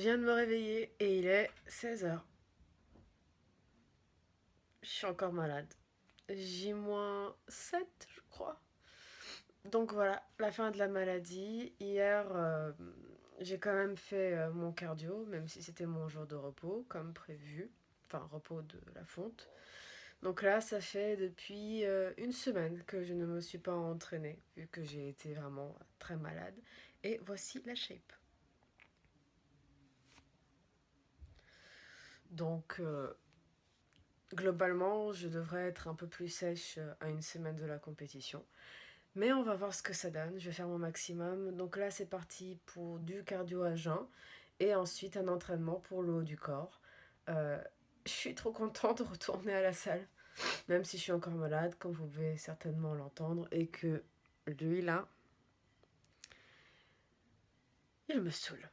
viens de me réveiller et il est 16 heures. Je suis encore malade. J-7, je crois. Donc voilà, la fin de la maladie. Hier, j'ai quand même fait mon cardio, même si c'était mon jour de repos, comme prévu. Enfin, repos de la fonte. Donc là, ça fait depuis une semaine que je ne me suis pas entraînée, vu que j'ai été vraiment très malade. Et voici la shape. Donc, globalement, je devrais être un peu plus sèche à une semaine de la compétition. Mais on va voir ce que ça donne. Je vais faire mon maximum. Donc là, c'est parti pour du cardio à jeun. Et ensuite, un entraînement pour le haut du corps. Euh, je suis trop contente de retourner à la salle. Même si je suis encore malade, comme vous pouvez certainement l'entendre. Et que lui, là, il me saoule.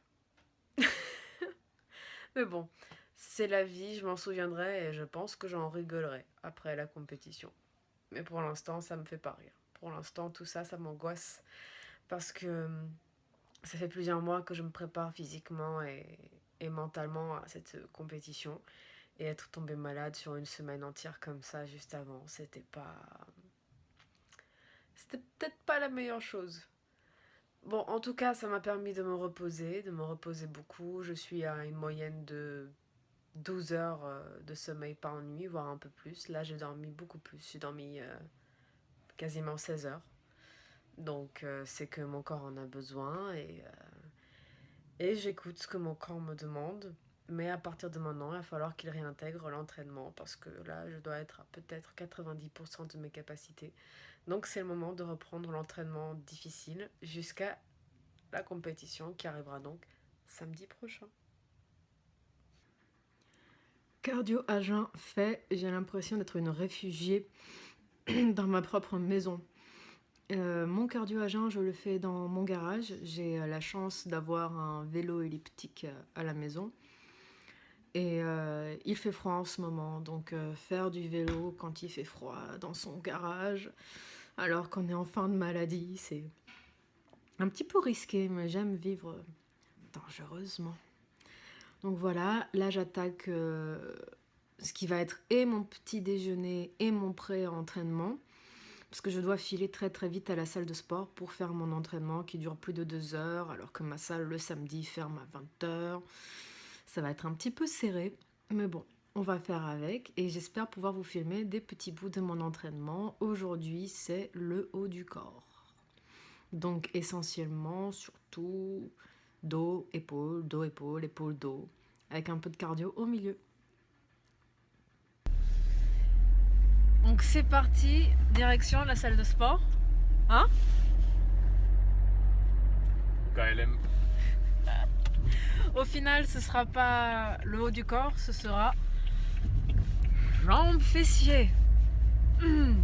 Mais bon, c'est la vie, je m'en souviendrai et je pense que j'en rigolerai après la compétition. Mais pour l'instant, ça me fait pas rire. Pour l'instant, tout ça, ça m'angoisse parce que ça fait plusieurs mois que je me prépare physiquement et mentalement à cette compétition. Et être tombée malade sur une semaine entière comme ça juste avant, c'était peut-être pas la meilleure chose. Bon, en tout cas, ça m'a permis de me reposer beaucoup. Je suis à une moyenne de 12 heures de sommeil par nuit, voire un peu plus. Là, j'ai dormi beaucoup plus. J'ai dormi quasiment 16 heures. Donc, c'est que mon corps en a besoin et j'écoute ce que mon corps me demande. Mais à partir de maintenant, il va falloir qu'il réintègre l'entraînement parce que là, je dois être à peut-être 90% de mes capacités. Donc, c'est le moment de reprendre l'entraînement difficile jusqu'à la compétition qui arrivera donc samedi prochain. Cardio à jeun fait, j'ai l'impression d'être une réfugiée dans ma propre maison. Mon cardio à jeun, je le fais dans mon garage. J'ai la chance d'avoir un vélo elliptique à la maison. Et il fait froid en ce moment, donc faire du vélo quand il fait froid dans son garage, alors qu'on est en fin de maladie, c'est un petit peu risqué, mais j'aime vivre dangereusement. Donc voilà, là j'attaque ce qui va être et mon petit déjeuner et mon pré-entraînement, parce que je dois filer très très vite à la salle de sport pour faire mon entraînement qui dure plus de 2 heures, alors que ma salle le samedi ferme à 20 heures. Ça va être un petit peu serré, mais bon, on va faire avec et j'espère pouvoir vous filmer des petits bouts de mon entraînement. Aujourd'hui, c'est le haut du corps. Donc essentiellement, surtout, dos, épaule, épaule, dos, avec un peu de cardio au milieu. Donc c'est parti, direction la salle de sport. Hein ? KLM. Au final, ce sera pas le haut du corps, ce sera jambes, fessiers. J'ai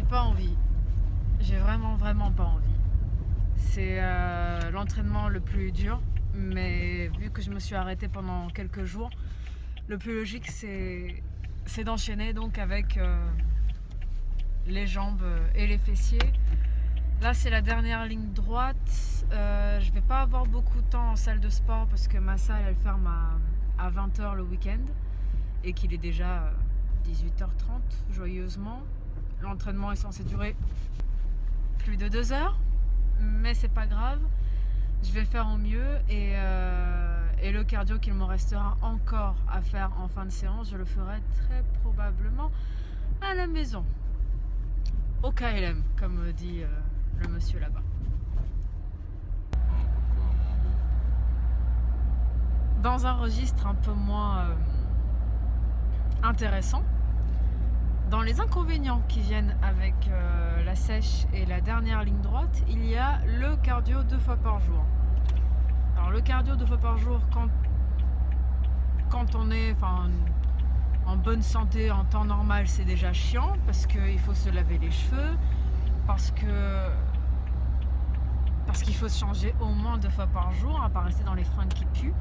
pas envie. J'ai vraiment pas envie. C'est l'entraînement le plus dur, mais vu que je me suis arrêtée pendant quelques jours, le plus logique c'est d'enchaîner donc avec les jambes et les fessiers. Là, c'est la dernière ligne droite. Je vais pas avoir beaucoup de temps en salle de sport parce que ma salle, elle ferme à 20h le week-end et qu'il est déjà 18h30, joyeusement. L'entraînement est censé durer plus de 2 heures, mais c'est pas grave. Je vais faire au mieux et le cardio qu'il me restera encore à faire en fin de séance, je le ferai très probablement à la maison. Au KLM, comme dit le monsieur là-bas. Dans un registre un peu moins intéressant, dans les inconvénients qui viennent avec la sèche et la dernière ligne droite, il y a le cardio 2 fois par jour. Alors le cardio 2 fois par jour, quand on est en bonne santé, en temps normal, c'est déjà chiant parce qu'il faut se laver les cheveux, parce qu'il faut se changer au moins 2 fois par jour, à pas rester dans les fringues qui puent.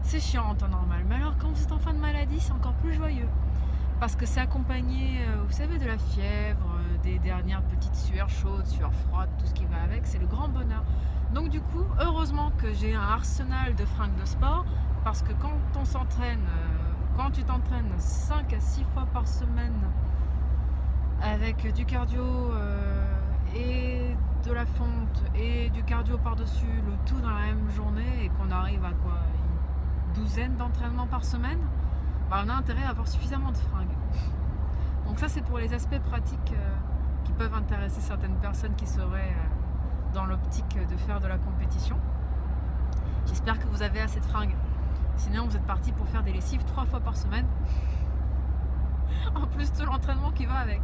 C'est chiant en temps normal. Mais alors quand vous êtes en fin de maladie, c'est encore plus joyeux. Parce que c'est accompagné, vous savez, de la fièvre, des dernières petites sueurs chaudes, sueurs froides, tout ce qui va avec, c'est le grand bonheur. Donc du coup, heureusement que j'ai un arsenal de fringues de sport, parce que quand on s'entraîne, quand tu t'entraînes 5 à 6 fois par semaine avec du cardio et de la fonte et du cardio par-dessus, le tout dans la même journée, et qu'on arrive à quoi, une douzaine d'entraînements par semaine, on a intérêt à avoir suffisamment de fringues. Donc ça, c'est pour les aspects pratiques qui peuvent intéresser certaines personnes qui seraient dans l'optique de faire de la compétition. J'espère que vous avez assez de fringues. Sinon, vous êtes parti pour faire des lessives 3 fois par semaine. En plus de l'entraînement qui va avec.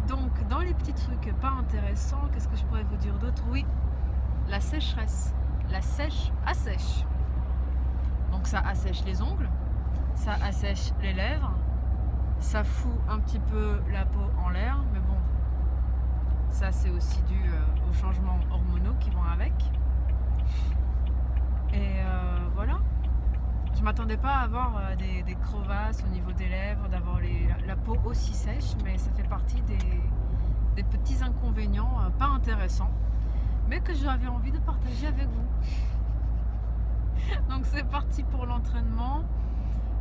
Donc, dans les petits trucs pas intéressants, qu'est-ce que je pourrais vous dire d'autre? Oui, la sécheresse. La sèche assèche. Donc ça assèche les ongles, ça assèche les lèvres, ça fout un petit peu la peau en l'air, mais bon, ça c'est aussi dû aux changements hormonaux qui vont avec. Et voilà. Je m'attendais pas à avoir des crevasses au niveau des lèvres, d'avoir la peau aussi sèche, mais ça fait partie des petits inconvénients pas intéressants, mais que j'avais envie de partager avec vous. Donc c'est parti pour l'entraînement.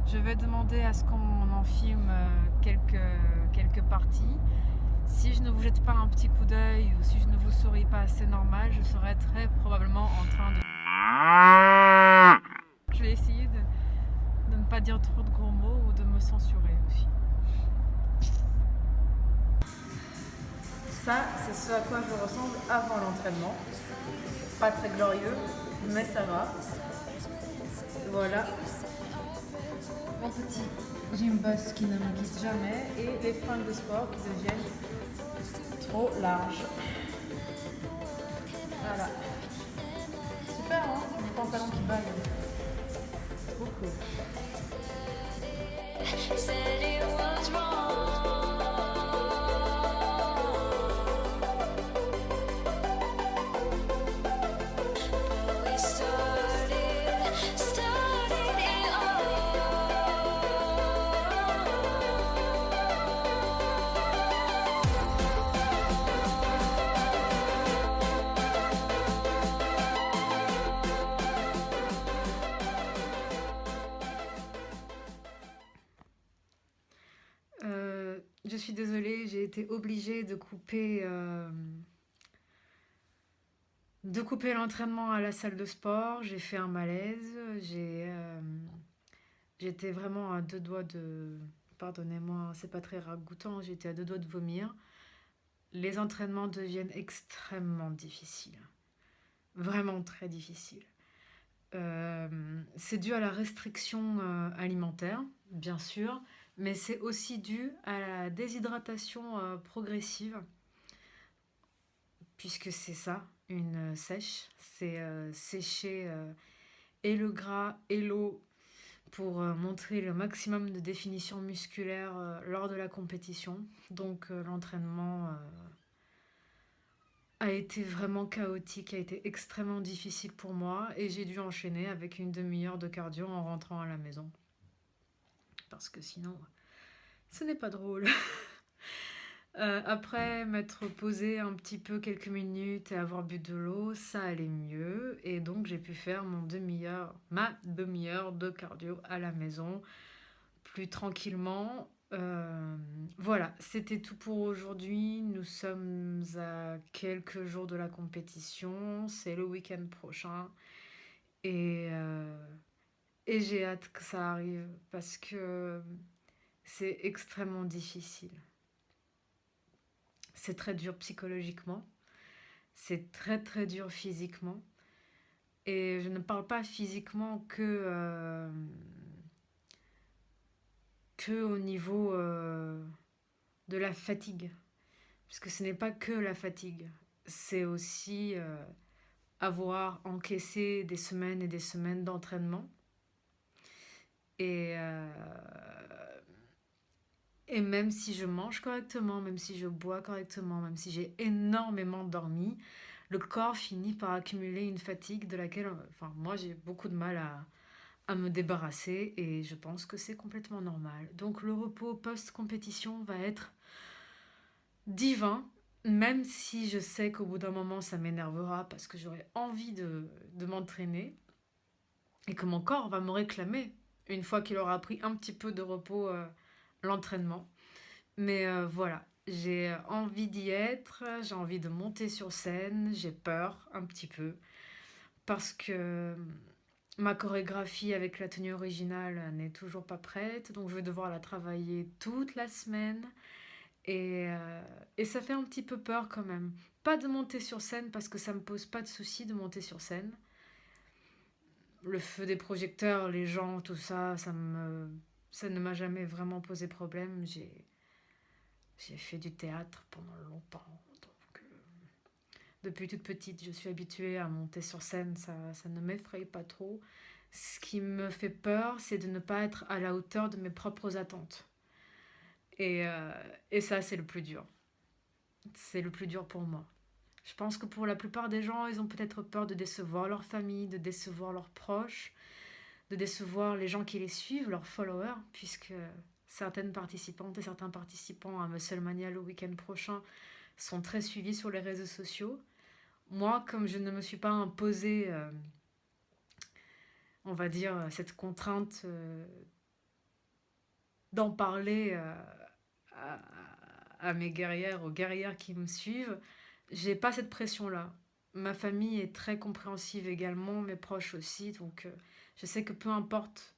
Je vais demander à ce qu'on en filme quelques parties. Si je ne vous jette pas un petit coup d'œil ou si je ne vous souris pas assez normal, je serai très probablement en train de... Je vais essayer de ne pas dire trop de gros mots ou de me censurer aussi. Ça, c'est ce à quoi je ressemble avant l'entraînement. Pas très glorieux, mais ça va. Voilà. Mon petit gym boss qui ne me quitte jamais et les fringues de sport qui deviennent trop larges. Voilà. Super, hein? Des pantalons qui baillent. Trop cool. Je suis désolée, j'ai été obligée de couper l'entraînement à la salle de sport. J'ai fait un malaise. J'étais vraiment à 2 doigts de... Pardonnez-moi, c'est pas très ragoûtant. J'étais à 2 doigts de vomir. Les entraînements deviennent extrêmement difficiles. Vraiment très difficiles. C'est dû à la restriction alimentaire, bien sûr, mais c'est aussi dû à la déshydratation progressive, puisque c'est ça, une sèche, c'est sécher et le gras et l'eau pour montrer le maximum de définition musculaire lors de la compétition. Donc l'entraînement a été vraiment chaotique, a été extrêmement difficile pour moi et j'ai dû enchaîner avec une demi-heure de cardio en rentrant à la maison. Parce que sinon, ce n'est pas drôle. Après m'être posée un petit peu quelques minutes et avoir bu de l'eau, ça allait mieux. Et donc j'ai pu faire ma demi-heure de cardio à la maison, plus tranquillement. Voilà, c'était tout pour aujourd'hui. Nous sommes à quelques jours de la compétition. C'est le week-end prochain. Et j'ai hâte que ça arrive parce que c'est extrêmement difficile. C'est très dur psychologiquement. C'est très très dur physiquement. Et je ne parle pas physiquement que au niveau de la fatigue. Puisque ce n'est pas que la fatigue. C'est aussi avoir encaissé des semaines et des semaines d'entraînement. Et même si je mange correctement, même si je bois correctement, même si j'ai énormément dormi, le corps finit par accumuler une fatigue de laquelle, moi j'ai beaucoup de mal à me débarrasser et je pense que c'est complètement normal. Donc le repos post-compétition va être divin, même si je sais qu'au bout d'un moment ça m'énervera parce que j'aurai envie de m'entraîner et que mon corps va me réclamer une fois qu'il aura pris un petit peu de repos l'entraînement. Mais voilà, j'ai envie d'y être, j'ai envie de monter sur scène, j'ai peur un petit peu parce que ma chorégraphie avec la tenue originale n'est toujours pas prête, donc je vais devoir la travailler toute la semaine. Et ça fait un petit peu peur quand même. Pas de monter sur scène parce que ça me pose pas de souci de monter sur scène. Le feu des projecteurs, les gens, tout ça, ça ne m'a jamais vraiment posé problème. J'ai fait du théâtre pendant longtemps. Donc, depuis toute petite, je suis habituée à monter sur scène. Ça ne m'effraie pas trop. Ce qui me fait peur, c'est de ne pas être à la hauteur de mes propres attentes. Et, euh, et ça, c'est le plus dur. C'est le plus dur pour moi. Je pense que pour la plupart des gens, ils ont peut-être peur de décevoir leur famille, de décevoir leurs proches, de décevoir les gens qui les suivent, leurs followers, puisque certaines participantes et certains participants à Musclemania le week-end prochain sont très suivis sur les réseaux sociaux. Moi, comme je ne me suis pas imposé, on va dire, cette contrainte d'en parler à, à mes guerrières, aux guerrières qui me suivent, j'ai pas cette pression-là. Ma famille est très compréhensive également, mes proches aussi, donc je sais que peu importe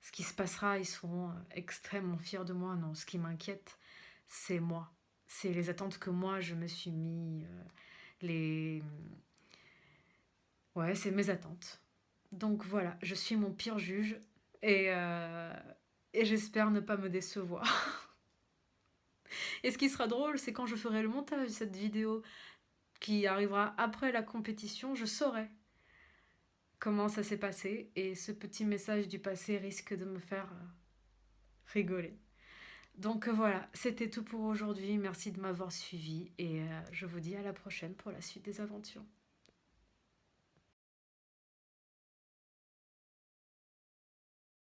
ce qui se passera, ils seront extrêmement fiers de moi. Non, ce qui m'inquiète, c'est moi. C'est les attentes que moi je me suis mis, les... Ouais, c'est mes attentes. Donc voilà, je suis mon pire juge et, euh, et j'espère ne pas me décevoir. Et ce qui sera drôle, c'est quand je ferai le montage de cette vidéo qui arrivera après la compétition, je saurai comment ça s'est passé et ce petit message du passé risque de me faire rigoler. Donc voilà, c'était tout pour aujourd'hui. Merci de m'avoir suivi et je vous dis à la prochaine pour la suite des aventures.